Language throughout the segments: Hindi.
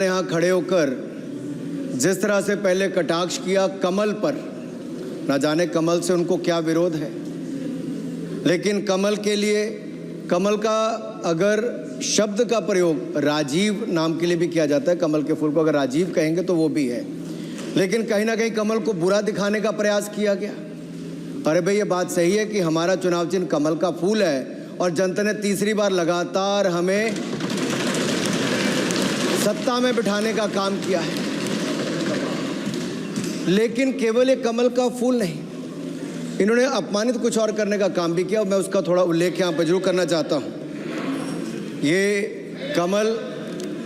यहाँ खड़े होकर जिस तरह से पहले कटाक्ष किया कमल पर, ना जाने कमल से उनको क्या विरोध है, लेकिन कमल के लिए, कमल का अगर शब्द का प्रयोग राजीव नाम के लिए भी किया जाता है, कमल के फूल को अगर राजीव कहेंगे तो वो भी है, लेकिन कहीं ना कहीं कमल को बुरा दिखाने का प्रयास किया गया। अरे भाई, ये बात सही है कि हमारा चुनाव चिन्ह कमल का फूल है और जनता ने तीसरी बार लगातार हमें सत्ता में बिठाने का काम किया है, लेकिन केवल एक कमल का फूल नहीं, इन्होंने अपमानित कुछ और करने का काम भी किया और मैं उसका थोड़ा उल्लेख यहाँ पर जरूर करना चाहता हूँ। ये कमल,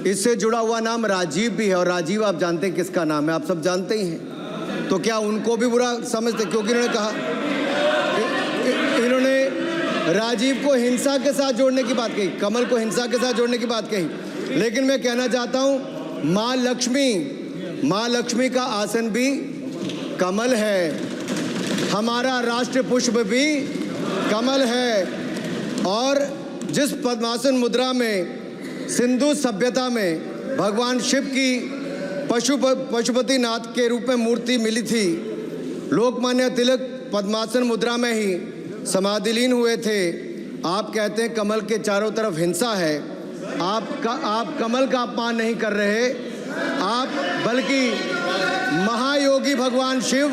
इससे जुड़ा हुआ नाम राजीव भी है और राजीव आप जानते हैं किसका नाम है, आप सब जानते ही हैं, तो क्या उनको भी बुरा समझते? क्योंकि इन्होंने राजीव को हिंसा के साथ जोड़ने की बात कही, कमल को हिंसा के साथ जोड़ने की बात कही, लेकिन मैं कहना चाहता हूँ माँ लक्ष्मी का आसन भी कमल है, हमारा राष्ट्र पुष्प भी कमल है, और जिस पद्मासन मुद्रा में सिंधु सभ्यता में भगवान शिव की पशुपति नाथ के रूप में मूर्ति मिली थी, लोकमान्य तिलक पद्मासन मुद्रा में ही समाधिलीन हुए थे। आप कहते हैं कमल के चारों तरफ हिंसा है, आप कमल का अपमान नहीं कर रहे, आप बल्कि महायोगी भगवान शिव,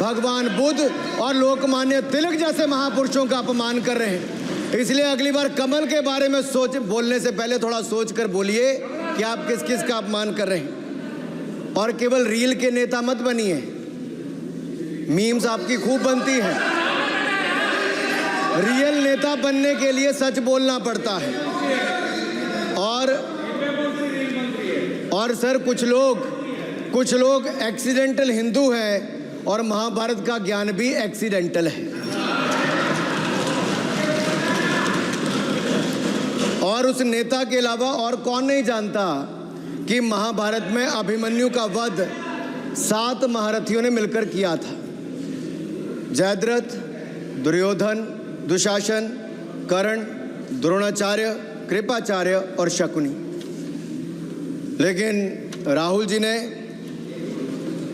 भगवान बुद्ध और लोकमान्य तिलक जैसे महापुरुषों का अपमान कर रहे हैं। इसलिए अगली बार कमल के बारे में बोलने से पहले थोड़ा सोच कर बोलिए कि आप किस किस का अपमान कर रहे हैं, और केवल रील के नेता मत बनिए। मीम्स आपकी खूब बनती है, रियल नेता बनने के लिए सच बोलना पड़ता है। और सर, कुछ लोग एक्सीडेंटल हिंदू हैं और महाभारत का ज्ञान भी एक्सीडेंटल है। और उस नेता के अलावा और कौन नहीं जानता कि महाभारत में अभिमन्यु का वध 7 महारथियों ने मिलकर किया था। जयद्रथ, दुर्योधन, दुशासन, कर्ण, द्रोणाचार्य, कृपाचार्य और शकुनी। लेकिन राहुल जी ने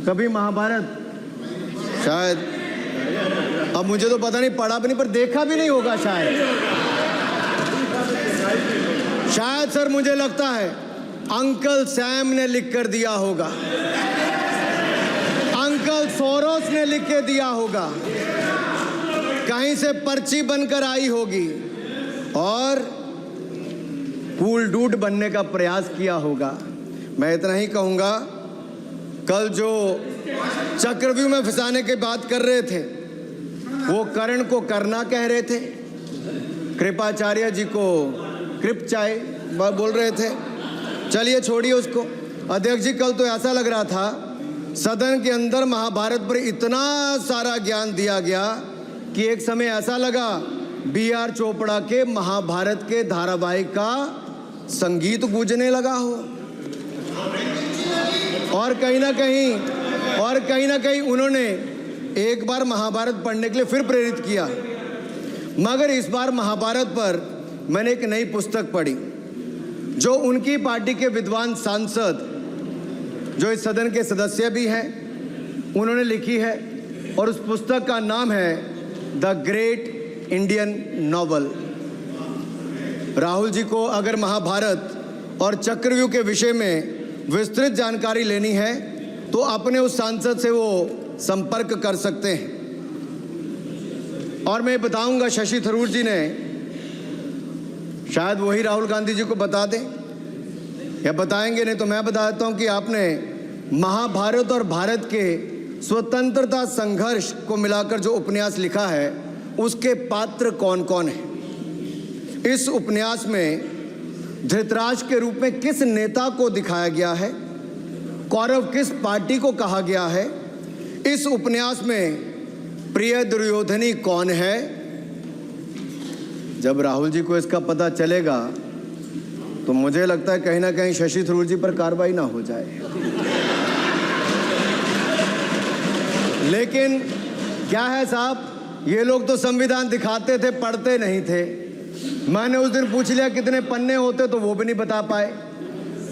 कभी महाभारत, शायद, अब मुझे तो पता नहीं, पढ़ा भी नहीं, पर देखा भी नहीं होगा शायद सर, मुझे लगता है अंकल सैम ने लिख कर दिया होगा, अंकल सोरोस ने लिख के दिया होगा, कहीं से पर्ची बनकर आई होगी और कूल डूड बनने का प्रयास किया होगा। मैं इतना ही कहूँगा, कल जो चक्रव्यूह में फंसाने की बात कर रहे थे, वो कर्ण को करना कह रहे थे, कृपाचार्य जी को कृपचाय बोल रहे थे। चलिए छोड़िए उसको। अध्यक्ष जी, कल तो ऐसा लग रहा था सदन के अंदर महाभारत पर इतना सारा ज्ञान दिया गया कि एक समय ऐसा लगा BR चोपड़ा के महाभारत के धारावाहिक का संगीत गूंजने लगा हो। और कहीं ना कहीं उन्होंने एक बार महाभारत पढ़ने के लिए फिर प्रेरित किया, मगर इस बार महाभारत पर मैंने एक नई पुस्तक पढ़ी जो उनकी पार्टी के विद्वान सांसद, जो इस सदन के सदस्य भी हैं, उन्होंने लिखी है, और उस पुस्तक का नाम है The Great Indian Novel. Rahul ji को अगर महाभारत और चक्रव्यूह के विषय में विस्तृत जानकारी लेनी है तो अपने उस सांसद से वो संपर्क कर सकते हैं। और मैं बताऊंगा, शशि थरूर जी ने, शायद वही राहुल गांधी जी को बता दें या बताएंगे, नहीं तो मैं बता देता हूं कि आपने महाभारत और भारत के स्वतंत्रता संघर्ष को मिलाकर जो उपन्यास लिखा है, उसके पात्र कौन कौन हैं। इस उपन्यास में धृतराष्ट्र के रूप में किस नेता को दिखाया गया है, कौरव किस पार्टी को कहा गया है, इस उपन्यास में प्रिय दुर्योधनी कौन है। जब राहुल जी को इसका पता चलेगा तो मुझे लगता है कहीं ना कहीं शशि थरूर जी पर कार्रवाई ना हो जाए। लेकिन क्या है साहब, ये लोग तो संविधान दिखाते थे, पढ़ते नहीं थे। मैंने उस दिन पूछ लिया कितने पन्ने होते, तो वो भी नहीं बता पाए।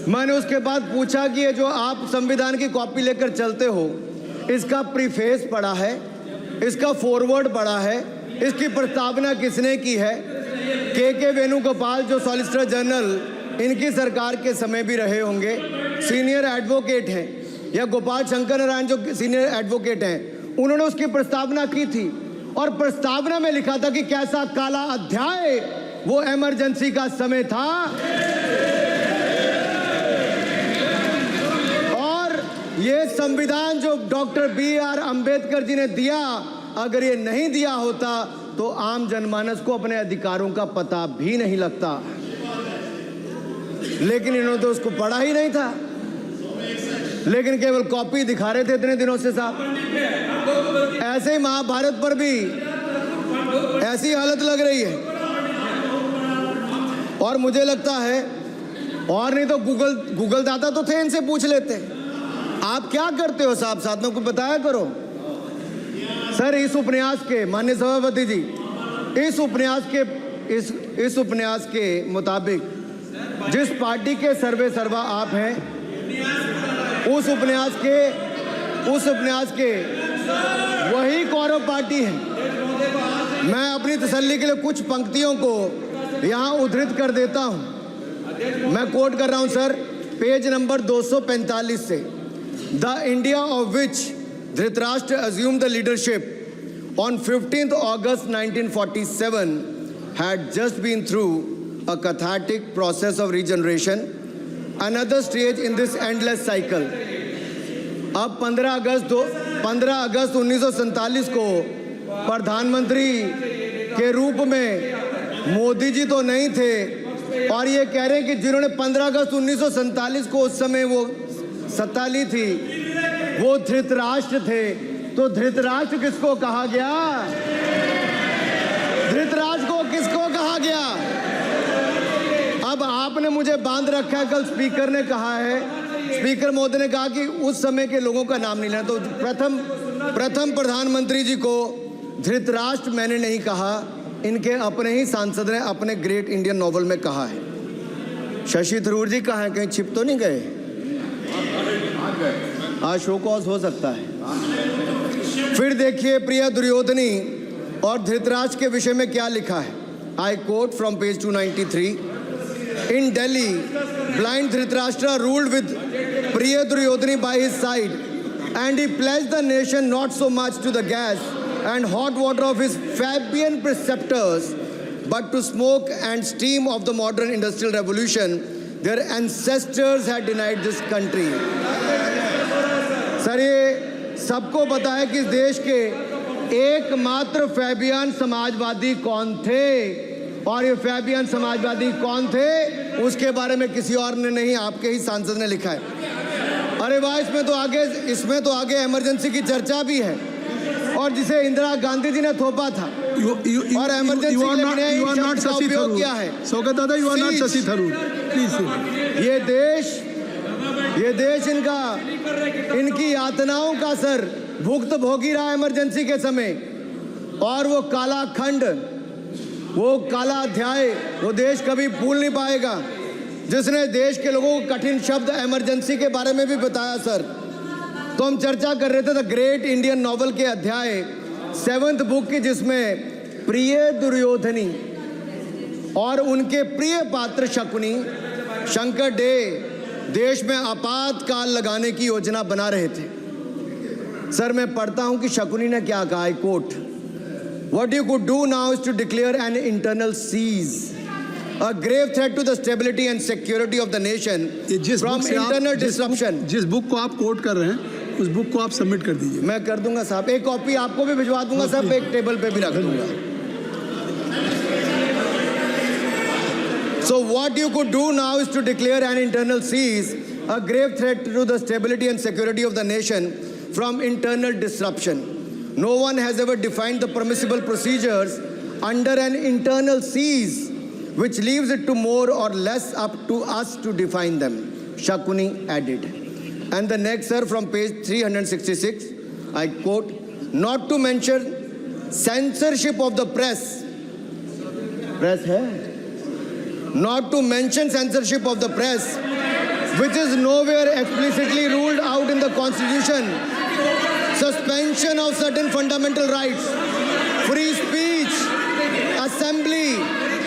मैंने उसके बाद पूछा कि ये जो आप संविधान की कॉपी लेकर चलते हो, इसका प्रीफेस पढ़ा है, इसका फॉरवर्ड पढ़ा है, इसकी प्रस्तावना किसने की है? के वेणुगोपाल जो सॉलिसिटर जनरल इनकी सरकार के समय भी रहे होंगे, सीनियर एडवोकेट हैं, या गोपाल शंकर नारायण जो सीनियर एडवोकेट हैं, उन्होंने उसकी प्रस्तावना की थी और प्रस्तावना में लिखा था कि कैसा काला अध्याय वो इमरजेंसी का समय था। और ये संविधान जो डॉक्टर BR अम्बेडकर जी ने दिया, अगर ये नहीं दिया होता तो आम जनमानस को अपने अधिकारों का पता भी नहीं लगता। लेकिन इन्होंने तो उसको पढ़ा ही नहीं था, लेकिन केवल कॉपी दिखा रहे थे इतने दिनों से साहब। ऐसे ही महाभारत पर भी ऐसी हालत लग रही है। और मुझे लगता है, और नहीं तो गूगल दाता तो थे, इनसे पूछ लेते। आप क्या करते हो साहब, साथ में कुछ बताया करो। सर, इस उपन्यास के, माननीय सभापति जी, इस उपन्यास के मुताबिक जिस पार्टी के सर्वे सर्वा आप हैं, उस उपन्यास के वही कौरव पार्टी है। मैं अपनी तसल्ली के लिए कुछ पंक्तियों को यहाँ उद्धृत कर देता हूँ। मैं कोट कर रहा हूँ सर, पेज नंबर 245 से। The India of which Dhritarashtra assumed the leadership on 15th August 1947 had just been through a cathartic process of regeneration, another stage in this endless cycle. अब 15 अगस्त 1947 को प्रधानमंत्री के रूप में मोदी जी तो नहीं थे, और ये कह रहे हैं कि जिन्होंने 15 अगस्त 1947 को उस समय वो सत्ता ली थी, वो धृतराष्ट्र थे। तो धृतराष्ट्र किसको कहा गया? धृतराष्ट्र को किसको कहा गया? अब आपने मुझे बांध रखा है। कल स्पीकर ने कहा है, स्पीकर महोदय ने कहा कि उस समय के लोगों का नाम नहीं लेना। तो प्रथम प्रधानमंत्री जी को धृतराष्ट्र मैंने नहीं कहा, इनके अपने ही सांसद ने अपने ग्रेट इंडियन नॉवल में कहा है। शशि थरूर जी कहाँ हैं? कहीं छिप तो नहीं गए? आज शो कॉज हो सकता है। फिर देखिए प्रिय दुर्योधनी और धृतराष्ट्र के विषय में क्या लिखा है। I quote from page 293। In Delhi, blind Dhritarashtra ruled with Priya Duryodhani by his side, and he pledged the nation not so much to the gas and hot water of his Fabian preceptors, but to smoke and steam of the modern industrial revolution their ancestors had denied this country. Sir, ये सबको पता है कि इस देश के एकमात्र फैबियन समाजवादी कौन थे, और ये फैबियन समाजवादी कौन थे उसके बारे में किसी और ने नहीं, आपके ही सांसद ने लिखा है। अरे वाह, इसमें तो आगे इमरजेंसी की चर्चा भी है, और जिसे इंदिरा गांधी जी ने थोपा था। और इमरजेंसी का उपयोग किया है। सौगत दादा, you are not Shashi Tharoor, please. ये देश इनकी यातनाओं का सर भुगत भोगी रहा इमरजेंसी के समय। और वो काला खंड, वो काला अध्याय वो देश कभी भूल नहीं पाएगा, जिसने देश के लोगों को कठिन शब्द इमरजेंसी के बारे में भी बताया। सर, तो हम चर्चा कर रहे थे द ग्रेट इंडियन नॉवल के अध्याय 7th बुक की, जिसमें प्रिय दुर्योधनी और उनके प्रिय पात्र शकुनी शंकर डे देश में आपातकाल लगाने की योजना बना रहे थे। सर, मैं पढ़ता हूं कि शकुनी ने क्या कहा। I quote, what you could do now is to declare an internal siege, a grave threat to the stability and security of the nation from internal disruption। जिस बुक को आप कोट कर रहे हैं उस बुक को आप सबमिट कर दीजिए। मैं कर दूंगा साहब, एक कॉपी आपको भी भिजवा दूंगा साहब, एक टेबल पे भी रख दूंगा। So what you could do now is to declare an internal siege, a grave threat to the stability and security of the nation from internal disruption. No one has ever defined the permissible procedures under an internal siege, which leaves it to more or less up to us to define them, Shakuni added. And the next, sir, from page 366, I quote, not to mention censorship of the press hai? Not to mention censorship of the press, which is nowhere explicitly ruled out in the Constitution. Suspension of certain fundamental rights, free speech, assembly,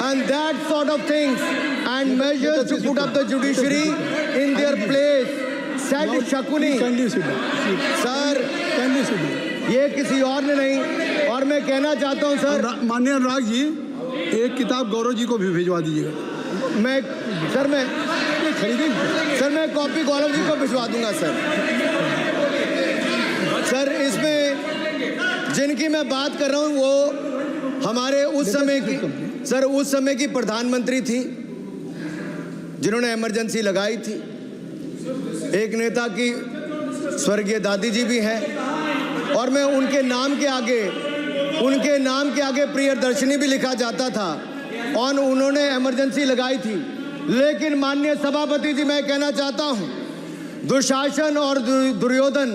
and that sort of things, and measures to put up the judiciary in their place, said Shakuni. Kindly sit down. Sir, Kindly sit down. ये किसी और ने नहीं, और मैं कहना चाहता हूँ सर, माननीय अनुराग जी, एक किताब गौरव जी को भी भिजवा दीजिएगा। मैं कॉपी गौरव जी को भिजवा दूंगा सर। सर, इसमें जिनकी मैं बात कर रहा हूँ वो हमारे उस समय की प्रधानमंत्री थी जिन्होंने इमरजेंसी लगाई थी। एक नेता की स्वर्गीय दादी जी भी हैं, और मैं उनके नाम के आगे प्रियदर्शनी भी लिखा जाता था, और उन्होंने इमरजेंसी लगाई थी। लेकिन माननीय सभापति जी, मैं कहना चाहता हूं, दुशासन और दुर्योधन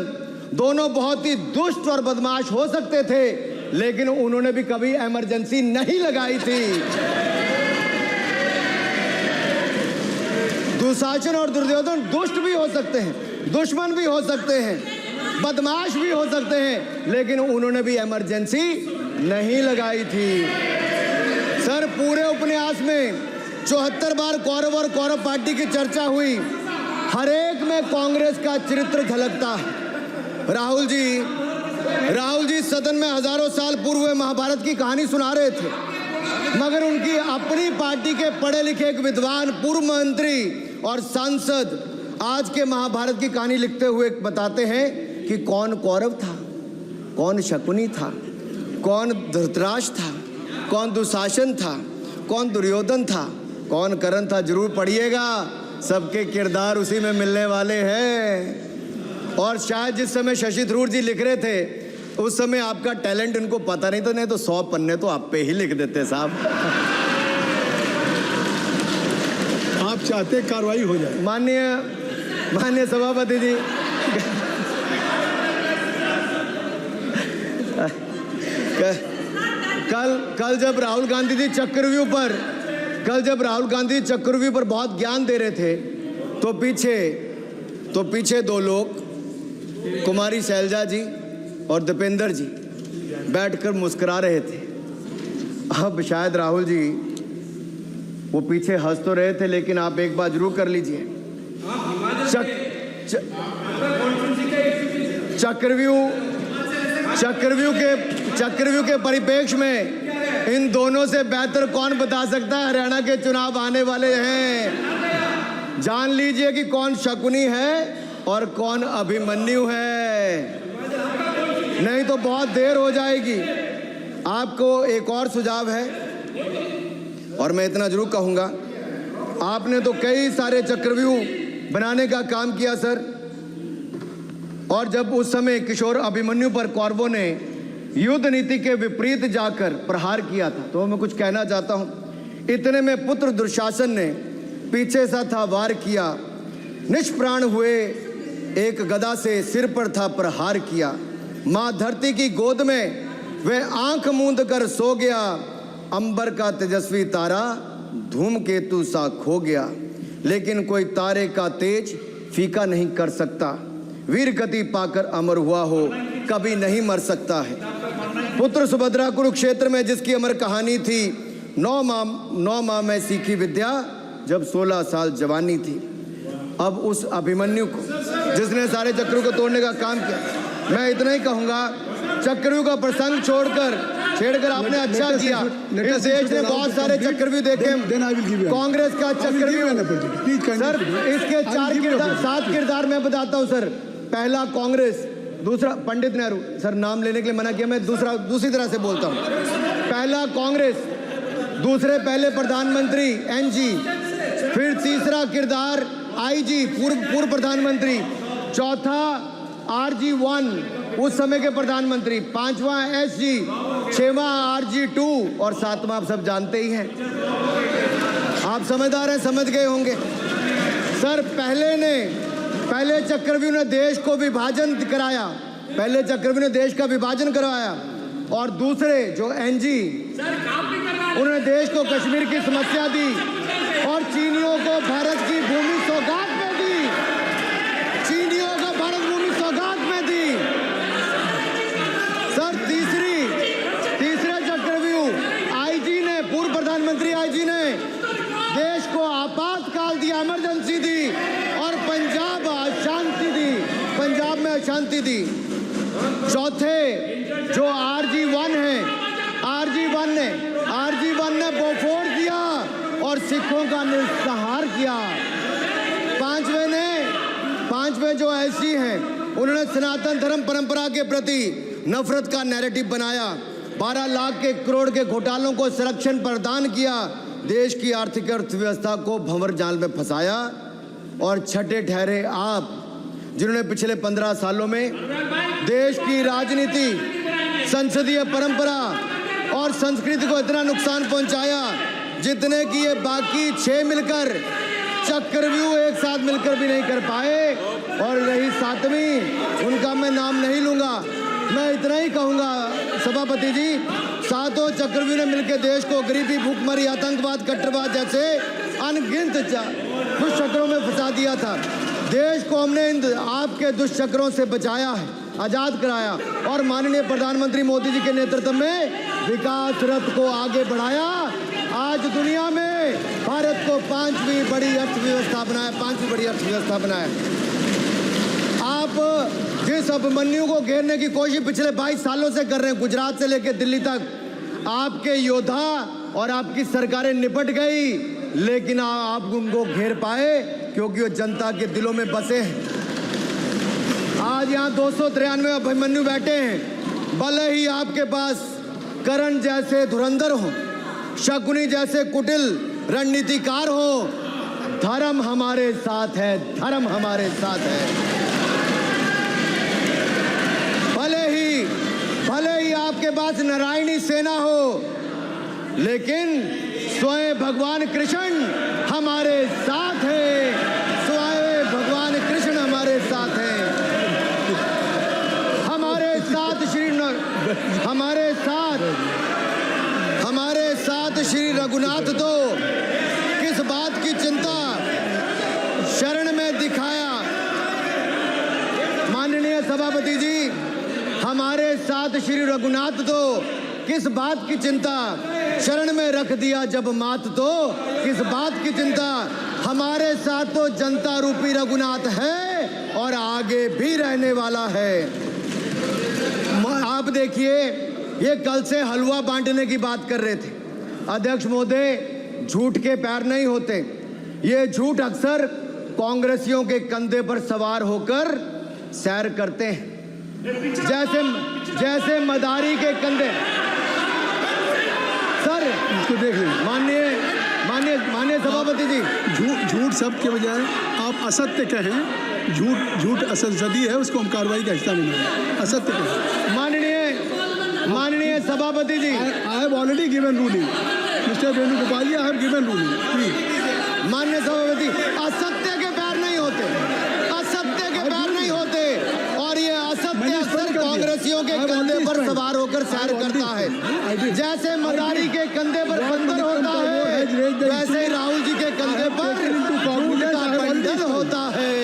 दोनों बहुत ही दुष्ट और बदमाश हो सकते थे, लेकिन उन्होंने भी कभी इमरजेंसी नहीं लगाई थी। दुशासन और दुर्योधन दुष्ट भी हो सकते हैं, दुश्मन भी हो सकते हैं, बदमाश भी हो सकते हैं, लेकिन उन्होंने भी इमरजेंसी नहीं लगाई थी। सर, पूरे उपन्यास में 74 बार कौरव और कौरव पार्टी की चर्चा हुई, हर एक में कांग्रेस का चरित्र झलकता है। राहुल जी सदन में हजारों साल पूर्व हुए महाभारत की कहानी सुना रहे थे, मगर उनकी अपनी पार्टी के पढ़े लिखे एक विद्वान पूर्व मंत्री और सांसद आज के महाभारत की कहानी लिखते हुए बताते हैं कि कौन कौरव था, कौन शकुनी था, कौन धृतराष्ट्र था, कौन दुशासन था, कौन दुर्योधन था, कौन कर्ण था। जरूर पढ़िएगा, सबके किरदार उसी में मिलने वाले हैं। और शायद जिस समय शशि थरूर जी लिख रहे थे, उस समय आपका टैलेंट इनको पता नहीं था, नहीं तो 100 पन्ने तो आप पे ही लिख देते साहब। आप चाहते कार्रवाई हो जाए। माननीय सभापति जी, कल जब राहुल गांधी जी चक्रव्यूह पर बहुत ज्ञान दे रहे थे, तो पीछे दो लोग, कुमारी शैलजा जी और दीपेंद्र जी, बैठकर मुस्कुरा रहे थे। अब शायद राहुल जी वो पीछे हंस तो रहे थे, लेकिन आप एक बात जरूर कर लीजिए, चक्रव्यूह के परिप्रेक्ष्य में इन दोनों से बेहतर कौन बता सकता है हरियाणा के चुनाव आने वाले हैं। जान लीजिए कि कौन शकुनी है और कौन अभिमन्यु है, नहीं तो बहुत देर हो जाएगी। आपको एक और सुझाव है, और मैं इतना जरूर कहूंगा, आपने तो कई सारे चक्रव्यूह बनाने का काम किया सर, और जब उस समय किशोर अभिमन्यु पर कौरवों ने युद्ध नीति के विपरीत जाकर प्रहार किया था, तो मैं कुछ कहना चाहता हूं। इतने में पुत्र दुशासन ने पीछे सा था वार किया, निष्प्राण हुए एक गदा से सिर पर था प्रहार किया। माँ धरती की गोद में वह आंख मूंद कर सो गया, अंबर का तेजस्वी तारा धूमकेतु सा खो गया। लेकिन कोई तारे का तेज फीका नहीं कर सकता, वीर गति पाकर अमर हुआ हो कभी नहीं मर सकता है। पुत्र सुभद्रा कुरुक्षेत्र में जिसकी अमर कहानी थी, 9 माह में सीखी विद्या जब 16 साल जवानी थी। अब उस अभिमन्यु को जिसने सारे चक्रों को तोड़ने का काम किया, मैं इतना ही कहूंगा, चक्रव्यूह का प्रसंग छेड़कर आपने अच्छा किया। इस देश ने बहुत सारे चक्रव्यूह देखे, कांग्रेस का चक्रव्यूह सर, इसके 7 किरदार मैं बताता हूं सर। पहला कांग्रेस, दूसरा पंडित नेहरू, सर नाम लेने के लिए मना किया, मैं दूसरी तरह से बोलता हूं। पहला कांग्रेस, दूसरे पहले प्रधानमंत्री एनजी, फिर तीसरा किरदार आईजी पूर्व प्रधानमंत्री, चौथा RG1 उस समय के प्रधानमंत्री, 5वां SG, 6वां RG2 और 7वां आप सब जानते ही हैं। आप समझदार हैं, समझ गए होंगे सर। पहले चक्रव्यूह ने देश को विभाजन कराया, और दूसरे जो एनजी, उन्होंने देश को कश्मीर की समस्या दी और चीनियों को भारत की भूमि सौगात में दी। शांति दी। चौथे जो RG1 है, RG1 ने बोफोर्स दिया और सिखों का निस्सहार किया। पांचवें जो ऐसी हैं, उन्होंने सनातन धर्म परंपरा के प्रति नफरत का नैरेटिव बनाया। 12 लाख के करोड़ के घोटालों को संरक्षण प्रदान किया, देश की आर्थिक अर्थव्यवस्था को भंवर जाल में फंसाया। और छठे ठहरे आप, जिन्होंने पिछले 15 सालों में देश की राजनीति, संसदीय परंपरा और संस्कृति को इतना नुकसान पहुंचाया जितने कि ये बाकी 6 मिलकर चक्रव्यूह एक साथ मिलकर भी नहीं कर पाए। और रही 7वीं, उनका मैं नाम नहीं लूंगा, मैं इतना ही कहूंगा सभापति जी, 7 चक्रव्यूह ने मिलकर देश को गरीबी, भूखमरी, आतंकवाद, कट्टरवाद जैसे अनगिनत दुष्चक्रों में फंसा दिया था। देश को हमने इन आपके दुष्चक्रों से बचाया है, आजाद कराया और माननीय प्रधानमंत्री मोदी जी के नेतृत्व में विकास रथ को आगे बढ़ाया। आज दुनिया में भारत को 5वीं बड़ी अर्थव्यवस्था बनाया। आप जिस अभिमन्यु को घेरने की कोशिश पिछले 22 सालों से कर रहे हैं, गुजरात से लेकर दिल्ली तक, आपके योद्धा और आपकी सरकारें निपट गई, लेकिन आप उनको घेर पाए क्योंकि वो जनता के दिलों में बसे हैं। आज यहाँ 293 अभिमन्यु बैठे हैं, भले ही आपके पास करण जैसे धुरंधर हो, शकुनी जैसे कुटिल रणनीतिकार हो, धर्म हमारे साथ है। भले ही आपके पास नारायणी सेना हो, लेकिन स्वयं भगवान कृष्ण हमारे साथ है। हमारे साथ श्री रघुनाथ तो किस बात की चिंता शरण में दिखाया। माननीय सभापति जी, हमारे साथ श्री रघुनाथ तो किस बात की चिंता शरण में रख दिया जब मात, तो किस बात की चिंता। हमारे साथ तो जनता रूपी रघुनाथ है और आगे भी रहने वाला है। आप देखिए, ये कल से हलवा बांटने की बात कर रहे थे। अध्यक्ष महोदय, झूठ के पैर नहीं होते। ये झूठ अक्सर कांग्रेसियों के कंधे पर सवार होकर सैर करते हैं, जैसे मदारी के कंधे। सर, इसको देख लें। माननीय सभापति जी, झूठ सब के बजाय आप असत्य कहें। झूठ असंसदीय है, उसको हम कार्रवाई का हिस्सा बनाएं। असत्य कहें। माननीय सभापति जी, I have already given ruling. Mister Venugopal ji, I have given ruling. माननीय सभापति, असत्य के पैर नहीं होते और ये असत्य अक्सर कांग्रेसियों के कंधे पर सवार होकर सैर करता है। जैसे मदारी के कंधे पर बंदर होता है, वैसे ही राहुल जी के कंधे पर बंदर होता है।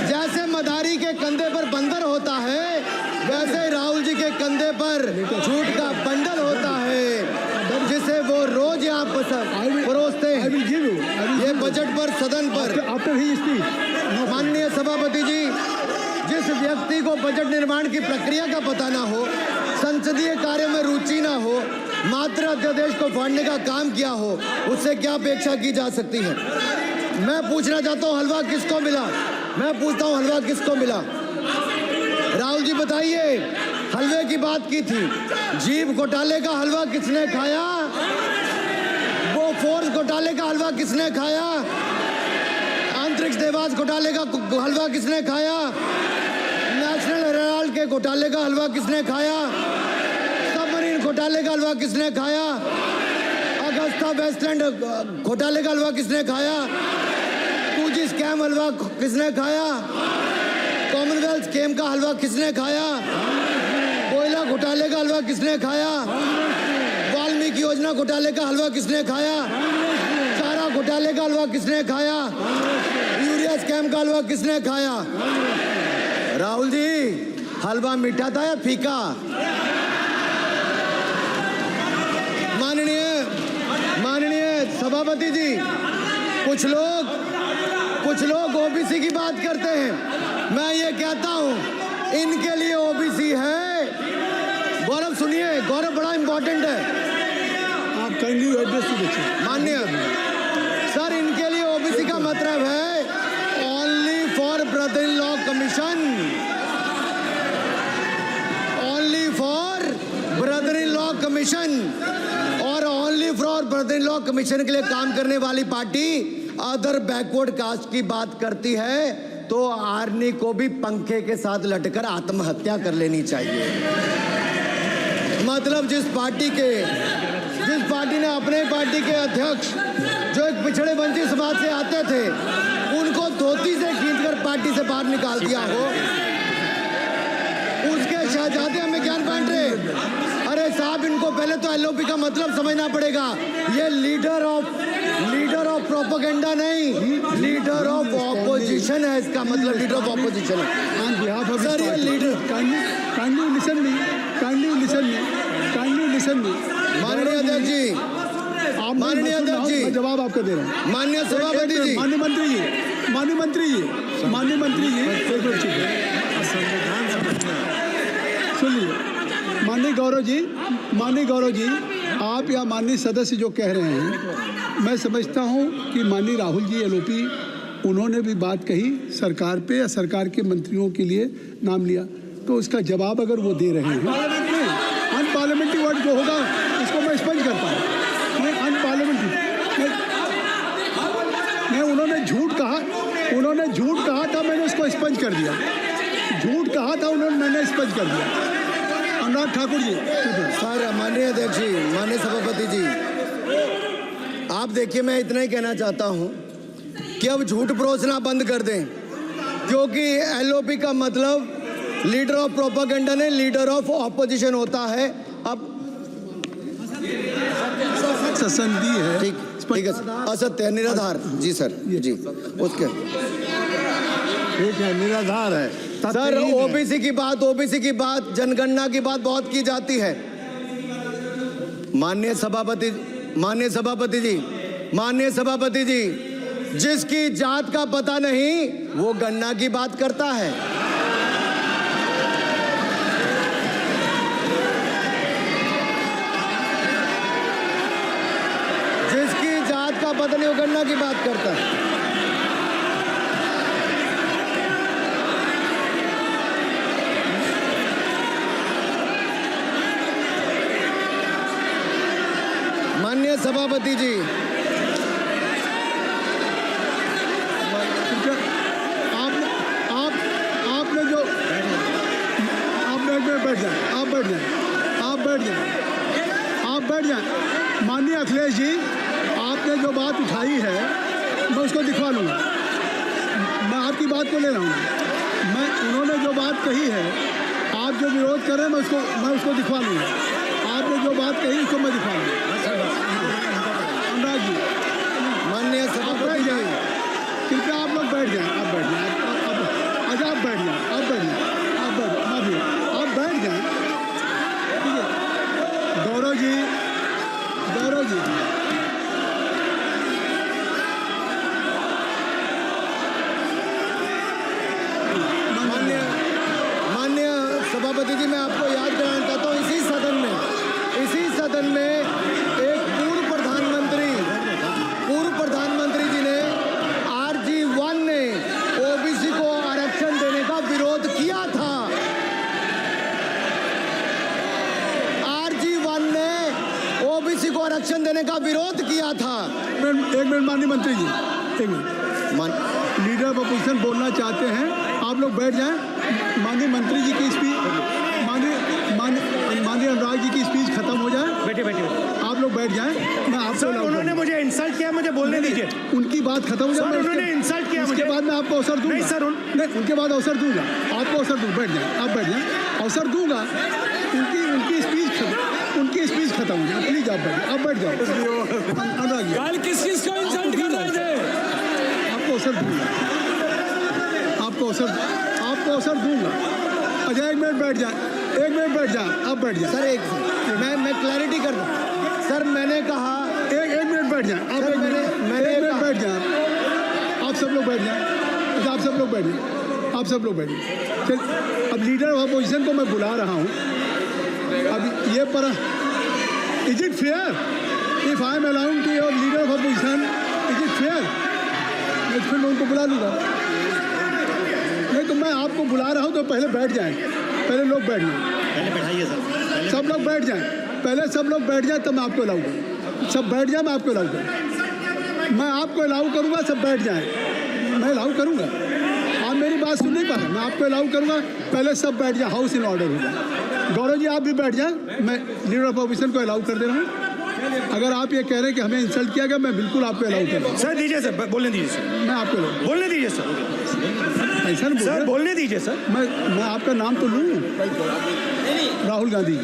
जैसे मदारी के कंधे पर बंदर होता है, वैसे राहुल जी के कंधे पर झूठ का बंडल होता है, जिसे वो रोज यहाँ परोसते हैं। ये बजट पर, सदन पर। माननीय सभापति जी, जिस व्यक्ति को बजट निर्माण की प्रक्रिया का पता ना हो, संसदीय कार्य में रुचि ना हो, मात्र अध्यादेश को फाड़ने का काम किया हो, उससे क्या अपेक्षा की जा सकती है। मैं पूछना चाहता हूँ, हलवा किसको मिला? मैं पूछता हूँ, हलवा किसको मिला? राहुल जी बताइए, हलवे की बात की थी, जीभ घोटाले का हलवा किसने खाया? वो फोर्स घोटाले का हलवा किसने खाया? अंतरिक्ष देवास घोटाले का हलवा किसने खाया? नेशनल हेराल्ड के घोटाले का हलवा किसने खाया? सबमरीन घोटाले का हलवा किसने खाया? अगस्ता वेस्टलैंड घोटाले का हलवा किसने खाया? 2G स्कैम हलवा किसने खाया? कॉमनवेल्थ स्कीम का हलवा किसने खाया? कोयला घोटाले का हलवा किसने खाया? वाल्मीकि योजना घोटाले का हलवा किसने खाया? चारा घोटाले का हलवा किसने खाया? यूरिया स्कैम का हलवा किसने खाया? राहुल जी, हलवा मीठा था या फीका? माननीय सभापति जी, कुछ कुछ लोग ओबीसी की बात करते हैं, मैं ये कहता हूं इनके लिए ओबीसी है। गौरव सुनिए, गौरव बड़ा इंपॉर्टेंट है, आप काइंडली एड्रेस टू द माननीय सर, इनके लिए ओबीसी का मतलब है only for brother in law commission, only for brother in law commission. और only for brother in law commission के लिए काम करने वाली पार्टी अदर बैकवर्ड कास्ट की बात करती है तो आर्मी को भी पंखे के साथ लटकर आत्महत्या कर लेनी चाहिए। मतलब जिस पार्टी ने अपने पार्टी के अध्यक्ष जो एक पिछड़े वंचित समाज से आते थे उनको धोती से खींचकर पार्टी से बाहर निकाल दिया हो, उसके शहजादे हमें ज्ञान बांट रहे। अरे साहब, इनको पहले तो एलओपी का मतलब समझना पड़ेगा। ये लीडर ऑफ प्रोपेगेंडा नहीं, लीडर ऑफ ऑपोजिशन है। इसका मतलब लीडर ऑफ ऑपोजिशन है। ऑन बिहाफ ऑफ सर, ये लीडर काइंडली लिसन मी माननीय अध्यक्ष जी, माननीय अध्यक्ष जी, मैं जवाब आपको दे रहा हूँ। माननीय सभापति जी, माननीय मंत्री जी, एक मिनट चुप सुनिए। माननीय गौरव जी, आप या माननीय सदस्य जो कह रहे हैं, मैं समझता हूं कि माननीय राहुल जी एलओपी उन्होंने भी बात कही सरकार पे या सरकार के मंत्रियों के लिए नाम लिया, तो उसका जवाब अगर वो दे रहे हैं, अनपार्लियामेंट्री वर्ड जो होगा उसको मैं स्पष्ट करता हूँ। मैं अनपार्लियामेंट्री उन्होंने झूठ कहा था, मैंने उसको स्पष्ट कर दिया। झूठ कहा था उन्होंने, मैंने स्पष्ट कर दिया। अनुराग ठाकुर जी। सर, माननीय अध्यक्ष जी, माननीय सभापति जी, आप देखिए, मैं इतना ही कहना चाहता हूं कि अब झूठ परोसना बंद कर दें, क्योंकि एलओपी का मतलब लीडर ऑफ प्रोपेगेंडा नहीं, लीडर ऑफ ऑपोजिशन होता है। अब संधि है, ठीक है, असत्य है, निराधार। जी सर, जी उसके ठीक है, निराधार है सर। ओबीसी की बात, जनगणना की बात बहुत की जाती है। माननीय सभापति जी, जिसकी जात का पता नहीं वो गणना की बात करता है। जिसकी जात का पता नहीं वो गणना की बात करता है। माननीय सभापति जी, आपने जो आप बैठ जाएं। माननीय अखिलेश जी, आपने जो बात उठाई है मैं उसको दिखवा लूँगा। मैं आपकी बात को ले रहा हूँ। उन्होंने जो बात कही है, आप जो विरोध कर रहे हैं, मैं उसको दिखवा लूँगा। आपने जो बात कही उसको मैं दिखवा लूँगा। अनुराग जी, माननीय सभापति जी, कृपया आप लोग बैठ जाएं। आप बैठ जाएं। ठीक है। गौरव जी, माननीय सभापति जी, मैं आपको याद कराना चाहता हूँ, इसी सदन में एक पूर्व प्रधानमंत्री जी ने RG1 ने ओबीसी को आरक्षण देने का विरोध किया था। RG1 ने ओबीसी को आरक्षण देने का विरोध किया था। एक मिनट माननीय मंत्री जी, एक मिनट। लीडर ऑफ अपोजिशन बोलना चाहते हैं, आप लोग बैठ जाएं। माननीय मंत्री जी की स्पीच, माननीय अनुराग जी की स्पीच खत्म हो जाए। बैठिए। आप लोग बैठ जाएं। मैं आपको सर, उन्होंने मुझे इंसल्ट किया, मुझे बोलने दीजिए। उनकी बात खत्म हो जाए। सर, उन्होंने इंसल्ट किया मुझे। उसके बाद मैं आपको अवसर दूंगा। नहीं सर, नहीं, उनके बाद अवसर दूंगा। आपको अवसर दूंगा। बैठ जाएं, आप बैठ जाएं, अवसर दूंगा। उनकी स्पीच खत्म हो जाए। प्लीज आप बैठ जाओ। अनुराग जी, कल किस को इंसल्ट कर रहे थे? आपको अवसर दूंगा। अवसर दूंगा। अच्छा, एक मिनट बैठ जाए। आप बैठ जाए। सर, मैं क्लैरिटी कर दूं। सर, मैंने कहा एक मिनट बैठ जाए। आप सर, मैंने बैठ जाए। आप सब लोग बैठ जाएं। अच्छा, आप सब लोग बैठिए, आप सब लोग बैठिए। चल, अब लीडर ऑफ अपोजिशन को मैं बुला रहा हूँ। अब ये पर is it fair if I am allowing to your leader of opposition, is it fair? मैं फिर मैं उनको बुला लूँगा। नहीं तो मैं आपको बुला रहा हूँ तो पहले बैठ जाएं, पहले लोग बैठ जाएं, पहले बैठाइए सर, सब लोग बैठ जाएं, पहले सब लोग बैठ जाएं तब मैं आपको अलाउ करूँ। सब बैठ जाएं, मैं आपको अलाउ करूँ, मैं आपको अलाउ करूँगा, सब बैठ जाएं, मैं अलाउ करूँगा। आप मेरी बात सुन नहीं पा रहे, मैं आपको अलाउ करूँगा, पहले सब बैठ जाए, हाउस इन ऑर्डर होगा। गौरव जी आप भी बैठ जाएं, मैं लीडर ऑफ अपोजिशन को अलाउ कर दे रहा हूँ। अगर आप ये कह रहे हैं कि हमें इंसल्ट किया गया, मैं बिल्कुल आपको अलाउ कर रहा हूँ। सर दीजिए सर, बोलने दीजिए सर, मैं आपको अलाउ बोलने दीजिए सर, ऐसा नहीं बोल सर रहा। बोलने दीजिए सर। मैं आपका नाम तो लूँ, राहुल गांधी।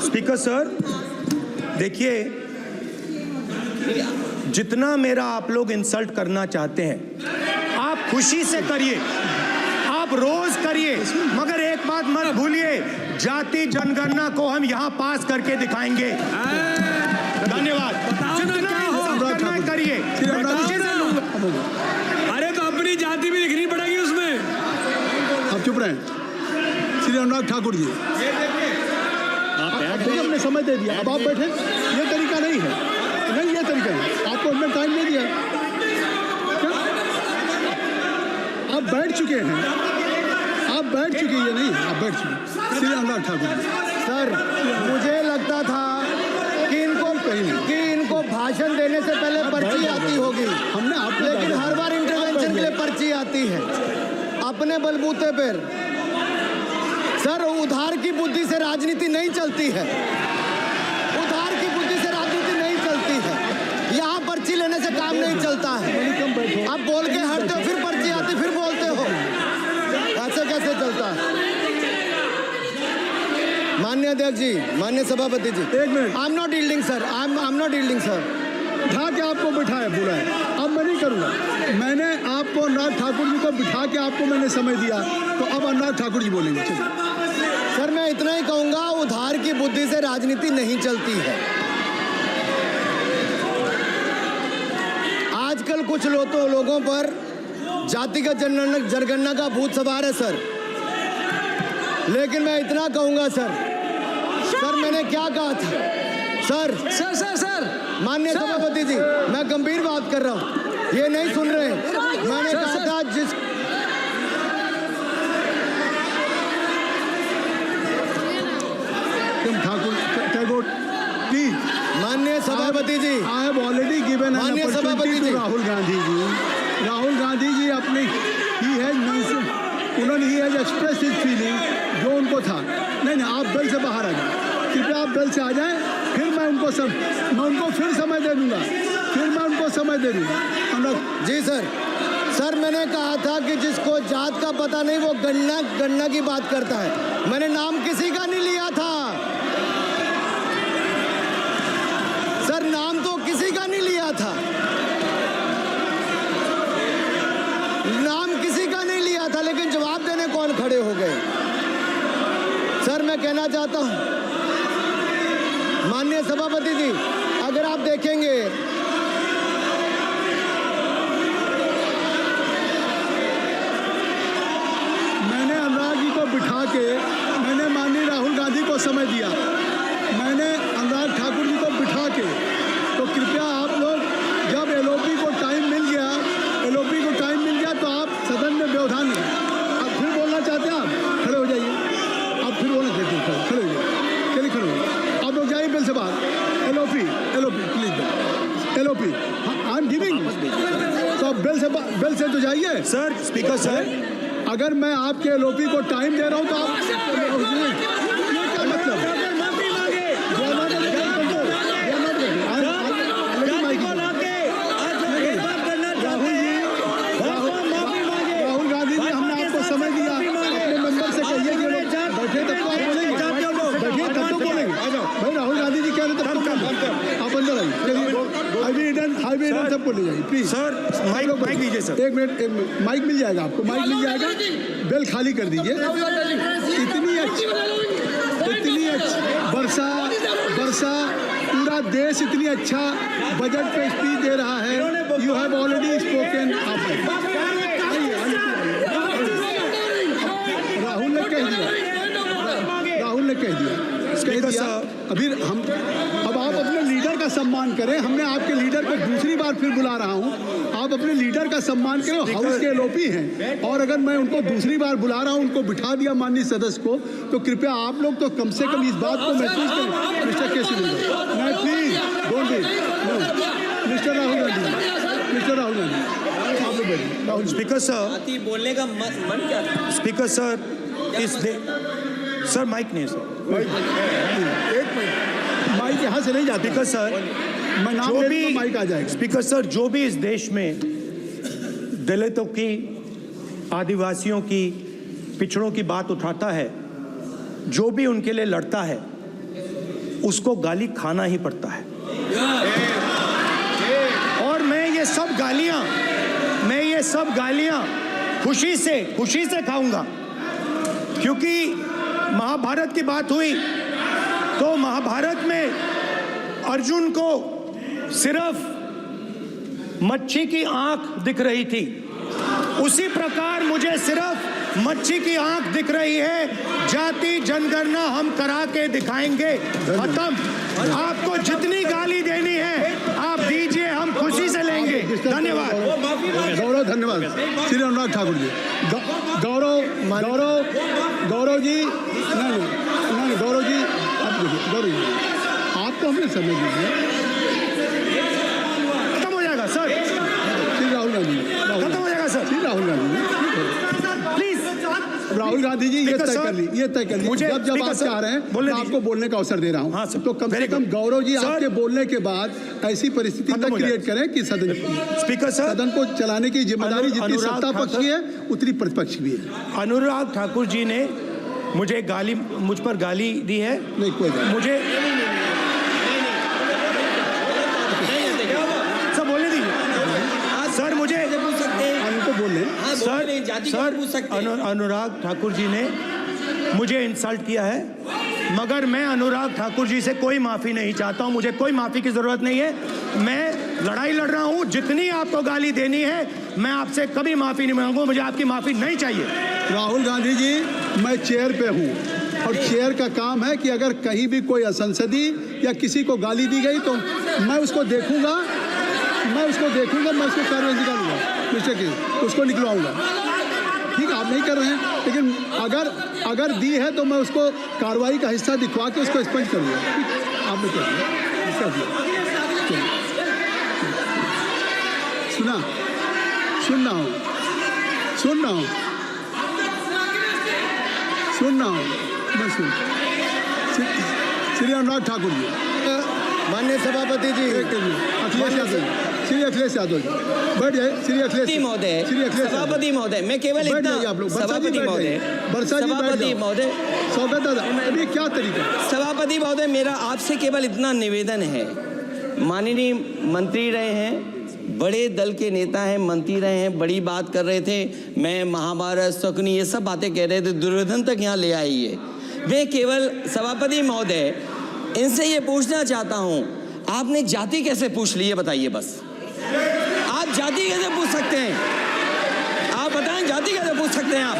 स्पीकर सर देखिए, जितना मेरा आप लोग इंसल्ट करना चाहते हैं आप खुशी से करिए, आप रोज करिए, मगर एक बात मत भूलिए, जाति जनगणना को हम यहाँ पास करके दिखाएंगे। धन्यवाद। जितना इंसल्ट करना है करिए, मैं खुशी से लूंगा। अरे तो अपनी जाति भी लिखनी पड़ेगी उसमें। आप चुप रहें। श्री अनुराग ठाकुर जी, देखिए हमने समय दे दिया, अब आप बैठे। ये तरीका नहीं है, नहीं ये तरीका है, आपको हमने टाइम दे दिया। क्या? आप बैठ चुके हैं, आप बैठ चुके हैं, ये नहीं है, आप बैठ चुके। श्री अनुराग ठाकुर जी, सर मुझे लगता था कि इनको भाषण देने से पहले पर्ची आती होगी, हमने आपको लेकिन हर बार इंटरवेंशन के लिए पर्ची आती है अपने बलबूते पर। सर उधार की बुद्धि से राजनीति नहीं चलती है, उधार की बुद्धि से राजनीति नहीं चलती है। यहाँ पर्ची लेने से काम नहीं चलता है। आप बोल के हटते हो, फिर पर्ची आती, फिर बोलते हो, ऐसे कैसे चलता है? माननीय अध्यक्ष जी, माननीय सभापति जी, एक minute. I am not yielding sir, I am not yielding sir. बिठा के आपको बिठाया, बुलाया, अब मैं नहीं करूँगा। मैंने आपको अनुराग ठाकुर जी को बिठा के आपको मैंने समय दिया, तो अब अनुराग ठाकुर जी बोलेंगे। चलिए सर मैं इतना ही कहूंगा, उधार की बुद्धि से राजनीति नहीं चलती है। आजकल कुछ लोगों पर जातिगत जनगणना का भूत सवार है सर, लेकिन मैं इतना कहूंगा सर मैंने क्या कहा था सर माननीय सभापति जी, मैं गंभीर बात कर रहा हूं, ये नहीं सुन रहे। मैंने कहा था जिस टैगोर प्लीज, माननीय सभापति जी, I have already given an माननीय सभापति अपॉर्चुनिटी जी, टू राहुल गांधी जी। राहुल गांधी जी अपने उन्होंने he has express his feeling, जो उनको था। नहीं आप बेल से बाहर आ जाए, कृपया आप बेल से आ जाएं, फिर मैं उनको फिर समय दे दूंगा, जी सर मैंने कहा था कि जिसको जात का पता नहीं वो गणना की बात करता है। मैंने नाम किसी का नहीं लिया था सर, नाम तो किसी का नहीं लिया था, नाम किसी का नहीं लिया था, लेकिन जवाब देने कौन खड़े हो गए। सर मैं कहना चाहता हूं माननीय सभापति जी, अगर आप देखेंगे बिठा के मैंने माननीय राहुल गांधी को समय दिया, मैंने अनुराग ठाकुर जी को बिठा के, तो कृपया आप लोग जब एलओपी को टाइम मिल गया तो आप सदन में व्यवधान है। आप फिर बोलना चाहते हैं, आप खड़े हो जाइए, आप फिर बोलना चाहते हैं, खड़े हो जाइए, चलिए खड़े हो जाइए, आप लोग जाइए बिल से बाहर। LOP please, LOP I am giving, तो आप बिल से तो जाइए। सर स्पीकर सर, अगर मैं आपके एलओपी को टाइम दे रहा हूं तो आप ये क्या मतलब? राहुल गांधी जी, हमने आपको समय दिया, अपने मेंबर से कहिए कि बैठे तब तो आप बोलेंगे, बैठिए तब तो बोलेंगे भाई। राहुल गांधी जी कह रहे तब तो आप अंदर आइए, हाईवे सबको ले जाइए प्लीज। सर माइक दीजिए सर, एक मिनट माइक मिल जाएगा आपको, माइक मिल जाएगा, बेल खाली कर दीजिए। इतनी अच्छी वर्षा पूरा देश इतनी अच्छा बजट पे स्पीच दे रहा है। यू हैव सम्मान करें। हमने आपके लीडर को दूसरी बार फिर बुला रहा हूं, आप अपने लीडर का सम्मान करें। हाउस के एलओपी हैं और अगर मैं उनको दूसरी बार बुला रहा हूं, उनको बिठा दिया माननीय सदस्य को, तो कृपया आप लोग तो कम से कम इस बात को महसूस करें। मिस्टर केसी मैं please don't be mister Rahul Gandhi, mister Rahul Gandhi आप लोग बैठिए। राहुल स्पीकर सर, बोलने का मन क्या था? स्पीकर सर, सर माइक नहीं सर, एक मिनट, माइक यहाँ से नहीं जाती। स्पीकर सर, मैं नाम जो ले भी तो माइक आ जाएगा। स्पीकर सर, जो भी इस देश में दलितों की, आदिवासियों की, पिछड़ों की बात उठाता है, जो भी उनके लिए लड़ता है, उसको गाली खाना ही पड़ता है। और मैं ये सब गालियां खुशी से खाऊंगा, क्योंकि महाभारत की बात हुई तो महाभारत में अर्जुन को सिर्फ मच्छी की आंख दिख रही थी, उसी प्रकार मुझे सिर्फ मच्छी की आंख दिख रही है। जाति जनगणना हम करा के दिखाएंगे, खत्म। आपको जितनी गाली देनी है आप दीजिए, हम खुशी से लेंगे। धन्यवाद। गौरव, धन्यवाद। श्री अनुराग ठाकुर जी, गौरव जी, नहीं गौरव जी, आप देखिए, गौरव जी आपको हमने समय दीजिए, खत्म हो जाएगा सर। श्री राहुल गांधी, खत्म हो जाएगा सर। श्री राहुल गांधी, प्लीज राहुल गांधी जी, ये तय कर ली। मुझे जब आप चाह रहे हैं मैं आपको बोलने का अवसर दे रहा हूं। हाँ सर, तो कम से कम गौरव जी आपके बोलने के बाद ऐसी परिस्थिति खत्म तक हो क्रिएट करें कि स्पीकर सर, सदन को चलाने की जिम्मेदारी जितनी अनुराग सत्ता पक्ष की है उतनी प्रतिपक्ष भी है। अनुराग ठाकुर जी ने मुझ पर गाली दी है। नहीं, कोई नहीं। मुझे सर बोलने दीजिए सर, मुझे उनको बोले सर, अनुराग ठाकुर जी ने मुझे इंसल्ट किया है, मगर मैं अनुराग ठाकुर जी से कोई माफी नहीं चाहता हूं। मुझे कोई माफी की जरूरत नहीं है। मैं लड़ाई लड़ रहा हूं, जितनी आपको गाली देनी है मैं आपसे कभी माफी नहीं मांगूंगा, मुझे आपकी माफी नहीं चाहिए। राहुल गांधी जी, मैं चेयर पे हूँ और चेयर का काम है कि अगर कहीं भी कोई असंसदीय या किसी को गाली दी गई तो मैं उसको देखूंगा, मैं उसको कार्रवाई निकालूंगा, मिस्टर के उसको निकलवाऊंगा। ठीक है, आप नहीं कर रहे हैं, लेकिन अगर दी है तो मैं उसको कार्रवाई का हिस्सा दिखवा के उसको स्पष्ट करूंगा। आपने कर दिया, सुन रहा हूँ मैं श्री अनुराग ठाकुर जी, माननीय सभापति जी, श्री अखिलेश यादव जी बैठ जाए। श्री अखिलेश महोदय, सभापति महोदय, मैं केवल इतना, सभापति महोदय, स्वागत दादा, अभी क्या तरीका। सभापति महोदय, मेरा आपसे केवल इतना निवेदन है, माननीय मंत्री रहे हैं, बड़े दल के नेता हैं, मंत्री रहे हैं, बड़ी बात कर रहे थे, मैं महाभारत शकुनी ये सब बातें कह रहे थे, दुर्योधन तक यहाँ ले आई है। मैं केवल सभापति महोदय इनसे ये पूछना चाहता हूँ, आपने जाति कैसे पूछ ली है बताइए बस। आप जाति कैसे पूछ सकते हैं? आप बताएं, जाति कैसे पूछ सकते हैं? आप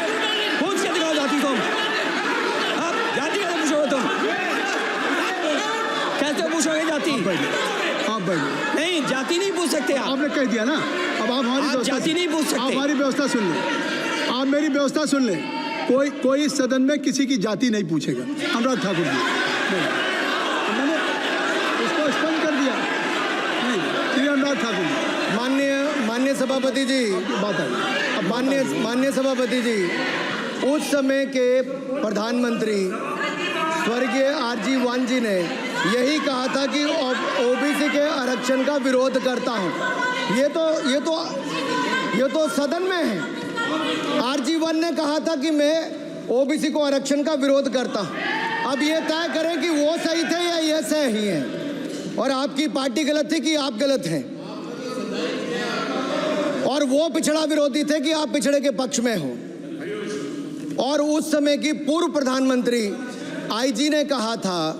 पूछ के दिखाओ जाति तुम, आप जाति कैसे पूछोगे? तुम कैसे पूछोगे जाति? आप बैठ नहीं, जाति नहीं पूछ सकते आप। आपने कह दिया ना, अब आप हमारी जाति नहीं पूछ सकते। आप हमारी व्यवस्था सुन लें, आप मेरी व्यवस्था सुन लें। कोई सदन में किसी की जाति नहीं पूछेगा। अनुराग ठाकुर जी, मैंने उसको स्पष्ट कर दिया। नहीं, श्री अनुराग ठाकुर जी, माननीय सभापति जी, बात है। माननीय सभापति जी, उस समय के प्रधानमंत्री स्वर्गीय आरजी वान जी ने यही कहा था कि ओबीसी के आरक्षण का विरोध करता हूं। ये तो सदन में है। आरजी वान ने कहा था कि मैं ओबीसी को आरक्षण का विरोध करता हूं। अब ये तय करें कि वो सही थे या ये सही हैं, और आपकी पार्टी गलत थी कि आप गलत हैं, और वो पिछड़ा विरोधी थे कि आप पिछड़े के पक्ष में हो। और उस समय की पूर्व प्रधानमंत्री आईजी ने कहा था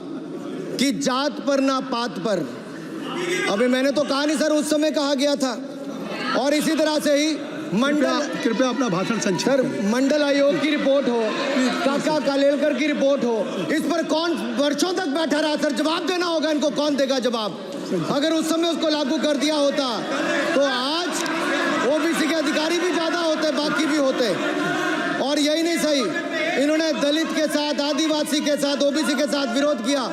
कि जात पर ना पात पर। अभी मैंने तो कहा नहीं सर, उस समय कहा गया था। और इसी तरह से ही कृपया अपना भाषण संक्षिप्त सर, मंडल आयोग की रिपोर्ट हो, काका कालेलकर की रिपोर्ट हो, इस पर कौन वर्षों तक बैठा रहा सर? जवाब देना होगा इनको, कौन देगा जवाब? अगर उस समय उसको लागू कर दिया होता तो आज ओबीसी के अधिकारी भी ज्यादा होते, बाकी भी होते। और यही नहीं सही, इन्होंने दलित के साथ, आदिवासी के साथ, ओबीसी के साथ विरोध किया।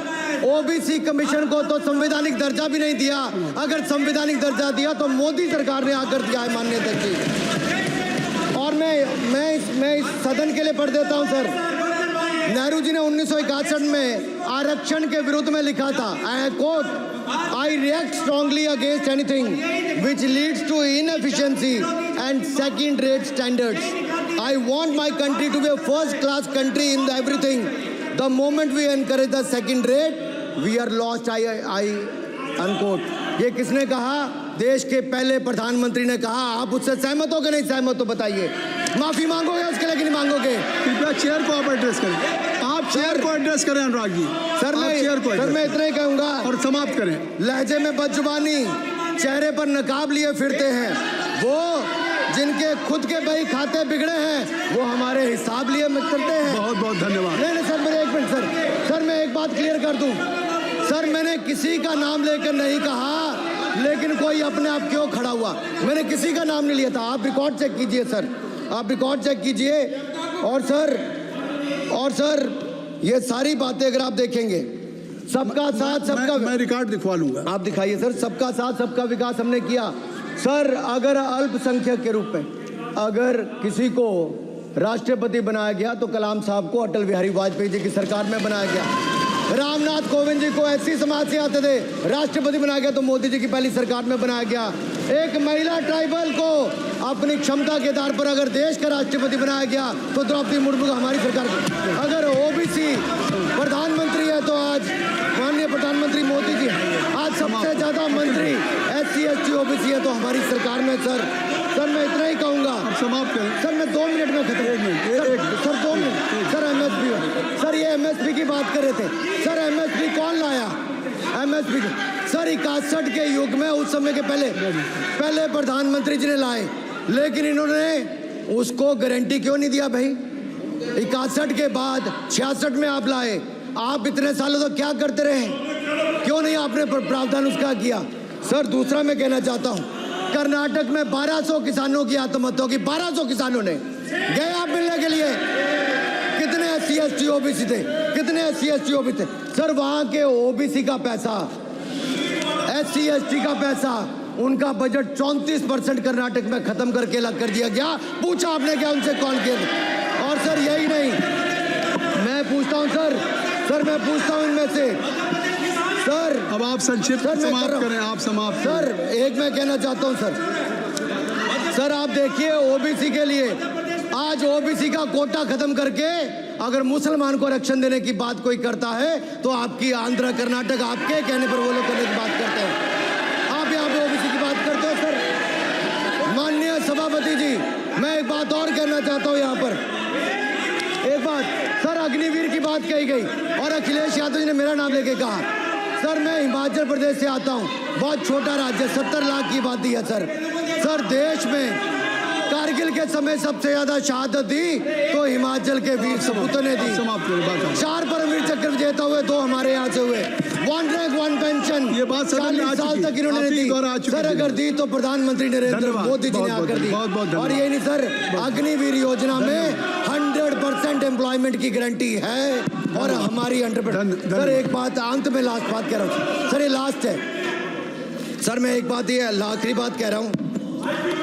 ओबीसी कमीशन को तो संवैधानिक दर्जा भी नहीं दिया। अगर संवैधानिक दर्जा दिया तो मोदी सरकार ने आकर दिया है, माननीय अध्यक्ष जी। और मैं इस सदन के लिए पढ़ देता हूं सर। नेहरू जी ने 1961 में आरक्षण के विरुद्ध में लिखा था, I quote, I react strongly against anything which leads to inefficiency and second rate standards. I want my country to be a first class country in everything. The moment we encourage the second rate, we are lost. I unquote. ये किसने कहा? देश के पहले प्रधानमंत्री ने कहा। आप उससे सहमत हो कि नहीं सहमत हो बताइए? माफी मांगोगे उसके लिए कि नहीं मांगोगे? कृपया चेयर को आप एड्रेस करें। आप चेयर को एड्रेस करें अनुराग जी। सर मैं इतना ही कहूंगा और समाप्त करें। लहजे में बदजुबानी, चेहरे पर नकाब लिए फिरते हैं वो जिनके खुद के बही खाते बिगड़े हैं, वो हमारे हिसाब लिए चलते हैं। बहुत बहुत धन्यवाद। नहीं सर, मेरे एक मिनट सर मैं एक बात क्लियर कर दूं सर, मैंने किसी का नाम लेकर नहीं कहा, लेकिन कोई अपने आप क्यों खड़ा हुआ? मैंने किसी का नाम नहीं लिया था। आप रिकॉर्ड चेक कीजिए सर, आप रिकॉर्ड चेक कीजिए। और सर ये सारी बातें अगर आप देखेंगे, सबका साथ सबका, मैं रिकॉर्ड दिखवा लूंगा। आप दिखाइए सर। सबका साथ सबका विकास हमने किया सर। अगर अल्पसंख्यक के रूप में अगर किसी को राष्ट्रपति बनाया गया तो कलाम साहब को अटल बिहारी वाजपेयी जी की सरकार में बनाया गया। रामनाथ कोविंद जी को एससी समाज से आते थे, राष्ट्रपति बनाया गया तो मोदी जी की पहली सरकार में बनाया गया। एक महिला ट्राइबल को अपनी क्षमता के आधार पर अगर देश का राष्ट्रपति बनाया गया तो द्रौपदी मुर्मू को हमारी सरकार। अगर ओबीसी प्रधानमंत्री है तो आज माननीय प्रधानमंत्री मोदी जी। आज सबसे ज्यादा मंत्री एससी एसटी ओबीसी है तो हमारी सरकार में। सर मैं इतना ही कहूंगा। समाप्त करें सर, मैं 2 मिनट में खत्म। Sir 2 minute. Sir MSP, sir ये एमएसपी की बात कर रहे थे सर। एमएसपी कौन लाया? एमएसपी सर 61 के युग में, उस समय के पहले प्रधानमंत्री जी ने लाए, लेकिन इन्होंने उसको गारंटी क्यों नहीं दिया भाई? 61 के बाद 66 में आप लाए। आप इतने सालों तक क्या करते रहे? क्यों नहीं आपने प्रावधान उसका किया? सर दूसरा मैं कहना चाहता हूँ, कर्नाटक में 1200 किसानों की आत्महत्या की। 1200 किसानों ने गए आप मिलने के लिए। कितने एससी एसटी ओबीसी थे? कितने एससी एसटी ओबीसी थे? सर वहां के ओबीसी का पैसा, एससी एसटी का पैसा, उनका बजट 34% कर्नाटक में खत्म करके अलग कर दिया गया। पूछा आपने क्या उनसे? कौन किया? और सर यही नहीं, मैं पूछता हूं सर मैं पूछता हूं इनमें से सर। अब आप संक्षिप्त समाप्त करें। आप समाप्त सर एक मैं कहना चाहता हूं सर आप देखिए ओबीसी के लिए आज ओबीसी का कोटा खत्म करके अगर मुसलमान को आरक्षण देने की बात कोई करता है तो आपकी आंध्र कर्नाटक आपके कहने पर वो लोग करने की बात करते हैं। आप यहाँ पे ओबीसी की बात करते हो सर। माननीय सभापति जी, मैं एक बात और कहना चाहता हूँ यहाँ पर। एक बात सर, अग्निवीर की बात कही गई और अखिलेश यादव जी ने मेरा नाम लेके कहा। सर मैं हिमाचल प्रदेश से आता हूँ, बहुत छोटा राज्य, 70 लाख की आबादी है सर देश में कारगिल के समय सबसे ज्यादा शहादत दी तो हिमाचल के वीर सपूतों ने दी। 4 परमवीर चक्र विजेता हुए, 2 हमारे यहाँ से हुए। 1 रैंक 1 पेंशन ये बात 40 साल तक इन्होंने दी। सर अगर दी तो प्रधानमंत्री नरेंद्र मोदी जी ने आकर दी। और ये नहीं सर, अग्निवीर योजना में 100% एम्प्लॉयमेंट की गारंटी है और हमारी 100%। सर एक बात अंत में लास्ट बात कह रहा हूँ सर, ये लास्ट है सर। मैं एक बात, ये आखिरी बात कह रहा हूँ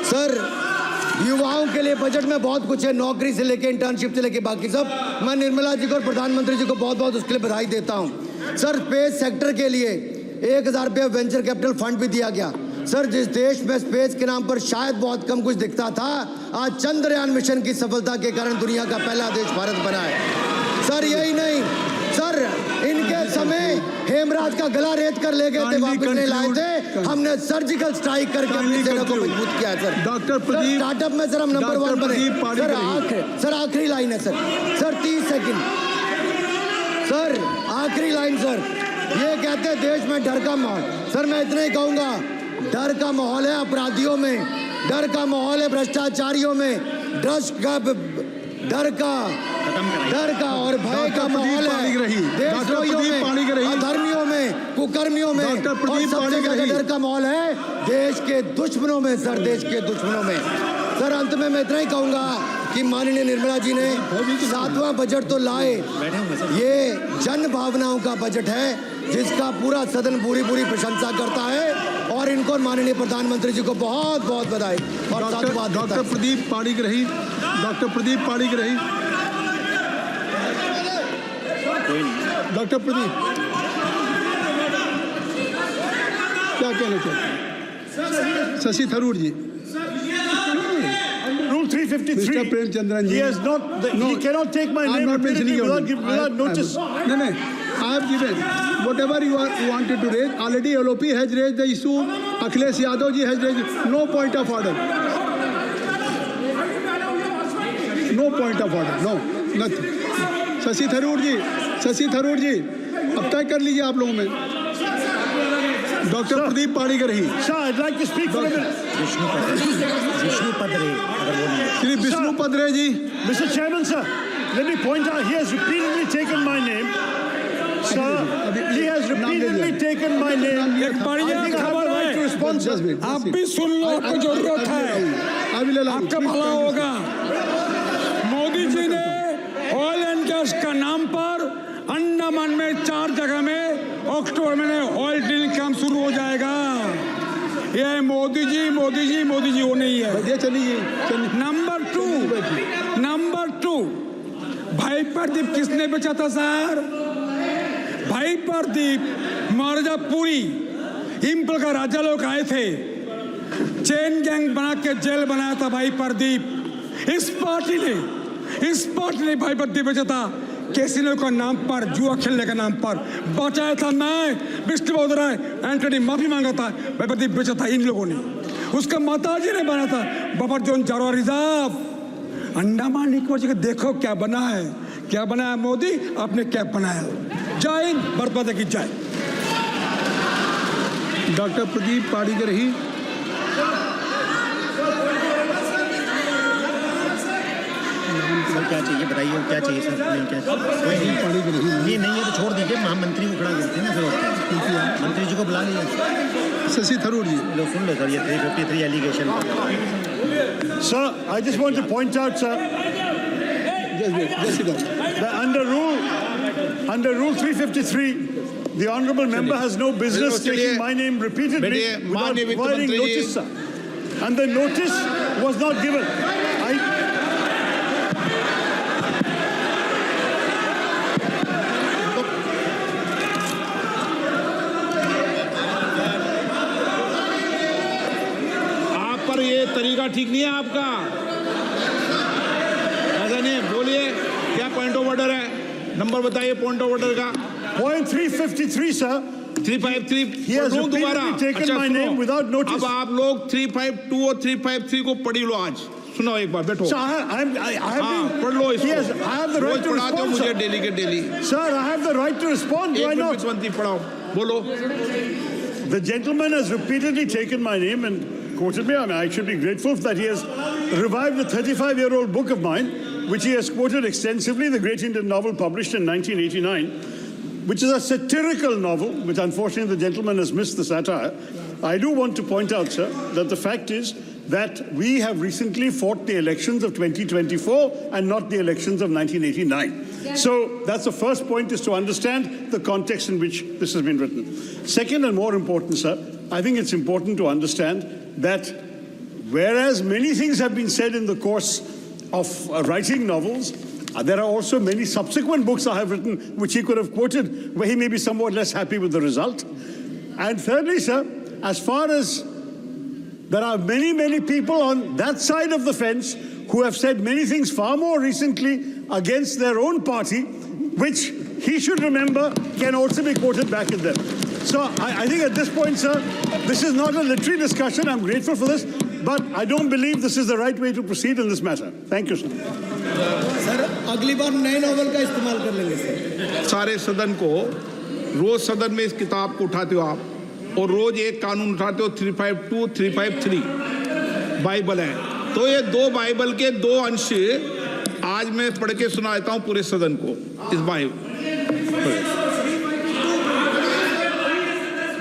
सर। युवाओं के लिए बजट में बहुत कुछ है, नौकरी से लेके इंटर्नशिप से लेके बाकी सब। मैं निर्मला जी को और प्रधानमंत्री जी को बहुत बहुत उसके लिए बधाई देता हूं। सर स्पेस सेक्टर के लिए 1000 रुपये वेंचर कैपिटल फंड भी दिया गया। सर जिस देश में स्पेस के नाम पर शायद बहुत कम कुछ दिखता था, आज चंद्रयान मिशन की सफलता के कारण दुनिया का पहला देश भारत बना है। सर यही नहीं सर, इनके समय हेमराज का गला रेत कर ले गए थे, वापस नहीं लाए थे। हमने सर्जिकल स्ट्राइक करके अपनी सेना को मजबूत किया सर। डॉक्टर प्रदीप, स्टार्टअप में सर हम नंबर 1 बने। सर आखिरी लाइन है सर 30 सेकंड सर, आखिरी लाइन सर। ये कहते हैं देश में डर का माहौल। सर मैं इतना ही कहूंगा, डर का माहौल है अपराधियों में, डर का माहौल है भ्रष्टाचारियों में, डर का और भय का माहौल है देशद्रोहियों में, अधर्मियों में। कुकर्मियों में, डॉक्टर और प्रदीप सबसे पाणिग्राही। ज्यादा डर का माहौल है देश के दुश्मनों में सर, देश के दुश्मनों में। सर अंत में मैं इतना ही कहूंगा कि माननीय निर्मला जी ने 7वां बजट तो लाए, ये जन भावनाओं का बजट है जिसका पूरा सदन पूरी प्रशंसा करता है, और इनको माननीय प्रधानमंत्री जी को बहुत बहुत बधाई और साधुवाद देता डॉक्टर है। प्रदीप पाणिग्राही, डॉक्टर प्रदीप पाणिग्राही, डॉक्टर प्रदीप क्या कहना चाहते हैं? शशि थरूर जी। Rule 353. Mr. Premchandran ji. He has not. He cannot take my I'm name not repeatedly mentioning your without name. notice. No, no. I have given whatever you wanted to raise. Already LOP has raised the issue. Akhilesh Yadav ji has raised. No point of order. No point of order. No, nothing. Shashi Tharoor जी, अब तय कर लीजिए आप लोगों में। Doctor Pradeep Panigrahi. Sir, I'd like to speak for a minute. Shri Vishnu Padare ji. Mr. Chairman, sir, let me point out he has repeatedly taken my name. Sir, he has repeatedly taken my name. एक बढ़िया I think I have खबर the right to है, respond, sir. आप भी सुन लो, आपको जरूरत है, आपका भला होगा। मोदी जी ने ऑयल एंड गैस का नाम पर अंडमान में 4 जगह में अक्टूबर में ऑयल ड्रिलिंग काम शुरू हो जाएगा। ये मोदी जी वो नहीं है। चलिए। नंबर टू, भाई प्रदीप किसने बेचा था सर? भाई प्रदीप मिर्जापुरी इम्पल का राजा लोग आए थे, चेन गैंग बना के जेल बनाया था भाई प्रदीप। इस पार्टी ने भाई प्रदीप बेचा था कैसीनो का नाम पर, जुआ खेलने का नाम पर बचाया था। मैं विष्णु बोधराय एंटनी माफी मांगा था, भाई प्रदीप बेचा था इन लोगों ने। उसका माताजी ने बना था बफर जोन चारों रिजर्व अंडमान निकोबार का। देखो क्या बना है मोदी, आपने क्या बनाया। जय हिंद, बर्बाद की जय। डॉक्टर प्रदीप पाणिग्राही। सर क्या चाहिए बताइए, क्या चाहिए सर? नहीं क्या चाहिए? ये नहीं है तो छोड़ दीजिए, महामंत्री को खड़ा करते हैं ना, फिर मंत्री जी को बुला लीजिए। शशि थरूर जी। लो सुन लो सर, ये 353 allegation. Sir, I just want to point out, sir, that under rule 353, the honourable member has no business taking my name repeatedly without providing notice, sir. And the notice was not given. ये तरीका ठीक नहीं है आपका, ऐसा नहीं है। बोलिए क्या पॉइंट ऑफ ऑर्डर है, नंबर बताइए पॉइंट ऑफ ऑर्डर का। Point 353, sir. 353 He has repeatedly taken my name without notice. अब आप लोग 352 और 353 को पढ़ी लो। आज सुनो एक बार, बैठो। Sir, I have been, पढ़ लो इसको। I have the right to respond, मुझे sir. डेली के daily. Sir, I have the right to respond. Do I not? पढ़ाओ, बोलो। The gentleman has repeatedly taken my name and quoted me. I mean, I should be grateful that he has revived a 35-year-old book of mine, which he has quoted extensively, the great Indian novel published in 1989, which is a satirical novel, which unfortunately the gentleman has missed the satire. I do want to point out, sir, that the fact is that we have recently fought the elections of 2024 and not the elections of 1989. So that's the first point, is to understand the context in which this has been written. Second and more important, sir, I think it's important to understand that whereas many things have been said in the course of writing novels, there are also many subsequent books I have written which he could have quoted where he may be somewhat less happy with the result. And thirdly, sir, as far as there are many people on that side of the fence who have said many things far more recently against their own party, which he should remember can also be quoted back at them. So I think at this point, sir, this is not a literary discussion. I'm grateful for this, but I don't believe this is the right way to proceed in this matter. Thank you, sir. Sir अगली बार नए नॉवल का इस्तेमाल कर लेंगे सर। सारे सदन को रोज सदन में इस किताब को उठाते हो आप, और रोज एक कानून उठाते हो 352 353 बाइबल है। तो ये 2 बाइबल के 2 अंश आज मैं पढ़ के सुना देता हूँ पूरे सदन को। इस बाइबल